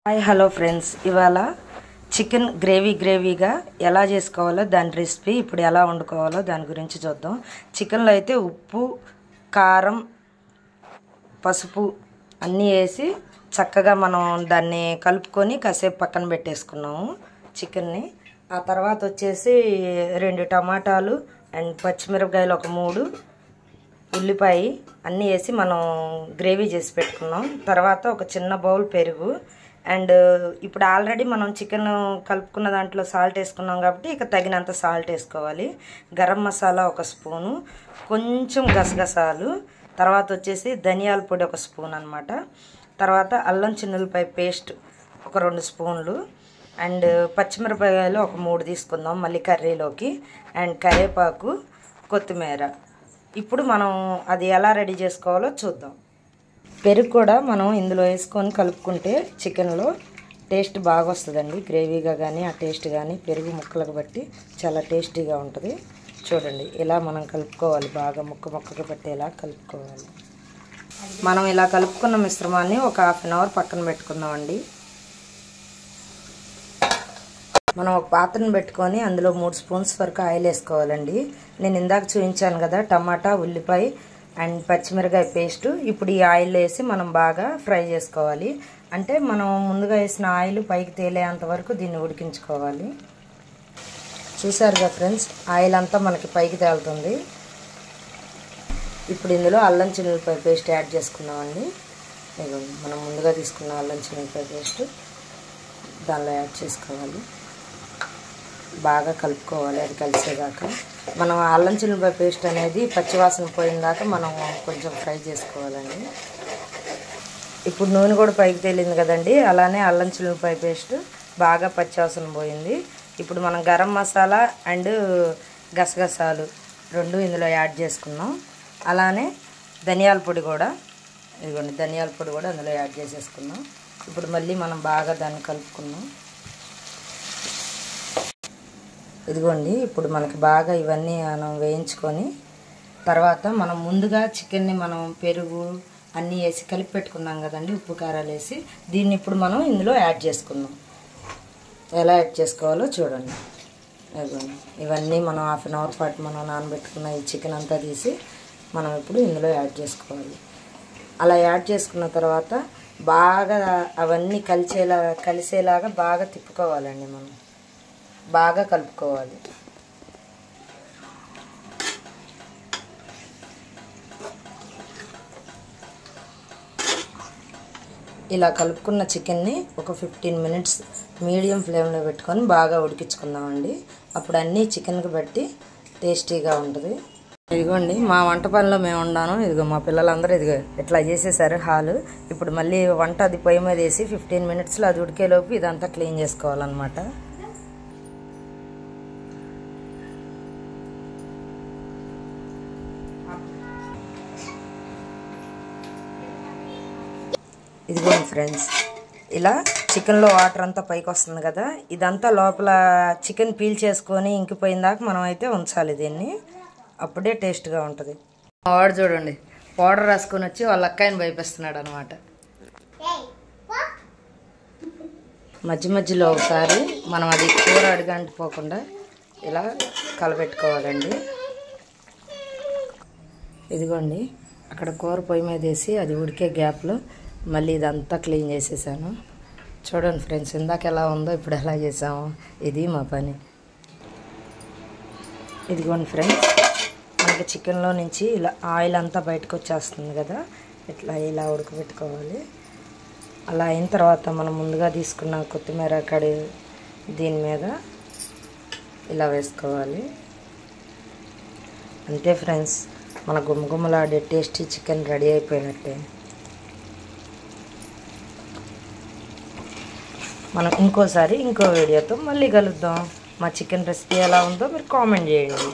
Hi hello friends, ఇవాళ chicken గ్రేవీగా ఎలా చేసుకోవాలో దాని రెసిపీ ఇప్పుడు ఎలా వండుకోవాలో దాని గురించి చూద్దాం. చికెన్లో అయితే ఉప్పు, కారం, పసుపు అన్నీ వేసి చక్కగా మనం దాన్ని కలుపుకొని కాసేపు పక్కన పెట్టేసుకున్నాము చికెన్ని. ఆ తర్వాత వచ్చేసి 2 టమాటాలు అండ్ పచ్చిమిరపకాయలు ఒక 3, ఉల్లిపాయ అన్నీ వేసి మనం గ్రేవీ చేసి పెట్టుకున్నాం. తర్వాత ఒక చిన్న బౌల్ పెరుగు అండ్ ఇప్పుడు ఆల్రెడీ మనం చికెన్ కలుపుకున్న దాంట్లో సాల్ట్ వేసుకున్నాం కాబట్టి ఇక తగినంత సాల్ట్ వేసుకోవాలి. గరం మసాలా 1 స్పూను, కొంచెం గసగసాలు, తర్వాత వచ్చేసి ధనియాల పొడి 1 స్పూన్ అనమాట. తర్వాత అల్లం చిన్నులపై పేస్ట్ ఒక 2 స్పూన్లు అండ్ పచ్చిమిరపకాయలు ఒక 3 తీసుకుందాం మళ్ళీ కర్రీలోకి, అండ్ కరివేపాకు, కొత్తిమీర. ఇప్పుడు మనం అది ఎలా రెడీ చేసుకోవాలో చూద్దాం. పెరుగు కూడా మనం ఇందులో వేసుకొని కలుపుకుంటే చికెన్లో టేస్ట్ బాగా వస్తుందండి. గ్రేవీగా కానీ ఆ టేస్ట్ కానీ పెరుగు ముక్కలకు బట్టి చాలా టేస్టీగా ఉంటుంది. చూడండి, ఇలా మనం కలుపుకోవాలి, బాగా ముక్కకు పట్టేలా కలుపుకోవాలి. మనం ఇలా కలుపుకున్న మిశ్రమాన్ని ఒక 1/2 అవర్ పక్కన పెట్టుకుందామండి. మనం ఒక పాత్రను పెట్టుకొని అందులో 3 స్పూన్స్ వరకు ఆయిల్ వేసుకోవాలండి. నేను ఇందాక చూపించాను కదా టమాటా, ఉల్లిపాయ అండ్ పచ్చిమిరకాయ పేస్టు. ఇప్పుడు ఈ ఆయిల్ వేసి మనం బాగా ఫ్రై చేసుకోవాలి. అంటే మనం ముందుగా వేసిన ఆయిల్ పైకి తేలేంత వరకు దీన్ని ఉడికించుకోవాలి. చూసారుగా ఫ్రెండ్స్, ఆయిల్ అంతా మనకి పైకి తేలుతుంది. ఇప్పుడు ఇందులో అల్లం చిన్నులపాయ పేస్ట్ యాడ్ చేసుకున్నామండి. మనం ముందుగా తీసుకున్న అల్లం చిన్నులపాయ పేస్ట్ దానిలో యాడ్ చేసుకోవాలి. బాగా కలుపుకోవాలి అది కలిసేదాకా. మనం అల్లం చిన్నులపాయ పేస్ట్ అనేది పచ్చివాసన పోయిన దాకా మనం కొంచెం ఫ్రై చేసుకోవాలండి. ఇప్పుడు నూనె కూడా పైకి తేలింది కదండి, అలానే అల్లం చిన్నులపాయ పేస్ట్ బాగా పచ్చివాసన పోయింది. ఇప్పుడు మనం గరం మసాలా అండ్ గసగసాలు 2 ఇందులో యాడ్ చేసుకున్నాం. అలానే ధనియాల పొడి కూడా, ఇదిగోండి ధనియాల పొడి కూడా అందులో యాడ్ చేసేసుకున్నాం. ఇప్పుడు మళ్ళీ మనం బాగా దాన్ని కలుపుకున్నాం. ఇదిగోండి, ఇప్పుడు మనకి బాగా ఇవన్నీ మనం వేయించుకొని తర్వాత మనం ముందుగా చికెన్ని మనం పెరుగు అన్నీ వేసి కలిపి పెట్టుకున్నాం కదండి, ఉప్పు కారాలు వేసి, దీన్ని ఇప్పుడు మనం ఇందులో యాడ్ చేసుకుందాం. ఎలా యాడ్ చేసుకోవాలో చూడండి. ఇదిగోండి, ఇవన్నీ మనం 1/2 అవర్ పాటు మనం నానబెట్టుకున్న ఈ చికెన్ అంతా తీసి మనం ఇప్పుడు ఇందులో యాడ్ చేసుకోవాలి. అలా యాడ్ చేసుకున్న తర్వాత బాగా అవన్నీ కలిసేలాగా బాగా తిప్పుకోవాలండి. మనం బాగా కలుపుకోవాలి. ఇలా కలుపుకున్న చికెన్ని ఒక 15 మినిట్స్ మీడియం ఫ్లేమ్లో పెట్టుకొని బాగా ఉడికించుకుందామండి. అప్పుడు అన్నీ చికెన్కి బట్టి టేస్టీగా ఉంటుంది. ఇదిగోండి, మా వంట పనిలో మేము ఉన్నాను. ఇదిగో మా పిల్లలందరూ ఇదిగో ఇట్లా చేసేసారు హాలు. ఇప్పుడు మళ్ళీ వంట అది పొయ్యి మీద వేసి 15 మినిట్స్లో అది ఉడికేలోపు ఇదంతా క్లీన్ చేసుకోవాలన్నమాట. ఇదిగోండి ఫ్రెండ్స్, ఇలా చికెన్లో వాటర్ అంతా పైకి వస్తుంది కదా, ఇదంతా లోపల చికెన్ పీల్ చేసుకొని ఇంకిపోయిన దాకా మనం అయితే ఉంచాలి దీన్ని. అప్పుడే టేస్ట్గా ఉంటుంది. వాడు చూడండి పౌడర్ రాసుకొని వచ్చి వాళ్ళ అక్కాయిని భయపిస్తున్నాడు అనమాట. మధ్యలో ఒకసారి మనం అది కూర అడుగంటిపోకుండా ఇలా కలబెట్టుకోవాలండి. ఇదిగోండి, అక్కడ కూర పొయ్యి మీద వేసి అది ఉడికే గ్యాప్లో మళ్ళీ ఇదంతా క్లీన్ చేసేసాను. చూడండి ఫ్రెండ్స్, ఇందాక ఎలా ఉందో ఇప్పుడు ఎలా చేసాము, ఇది మా పని. ఇదిగోండి ఫ్రెండ్స్, మనకి చికెన్లో నుంచి ఇలా ఆయిల్ అంతా బయటకు వచ్చేస్తుంది కదా, ఇలా ఉడకబెట్టుకోవాలి. అలా అయిన తర్వాత మనం ముందుగా తీసుకున్న కొత్తిమీర కడి దీని మీద ఇలా వేసుకోవాలి. అంతే ఫ్రెండ్స్, మన గుమ్మగుమ్మలాడే టేస్టీ చికెన్ రెడీ అయిపోయినట్టే. మనం ఇంకో వీడియోతో మళ్ళీ కలుద్దాం. మా చికెన్ రెసిపీ ఎలా ఉందో మీరు కామెంట్ చేయండి.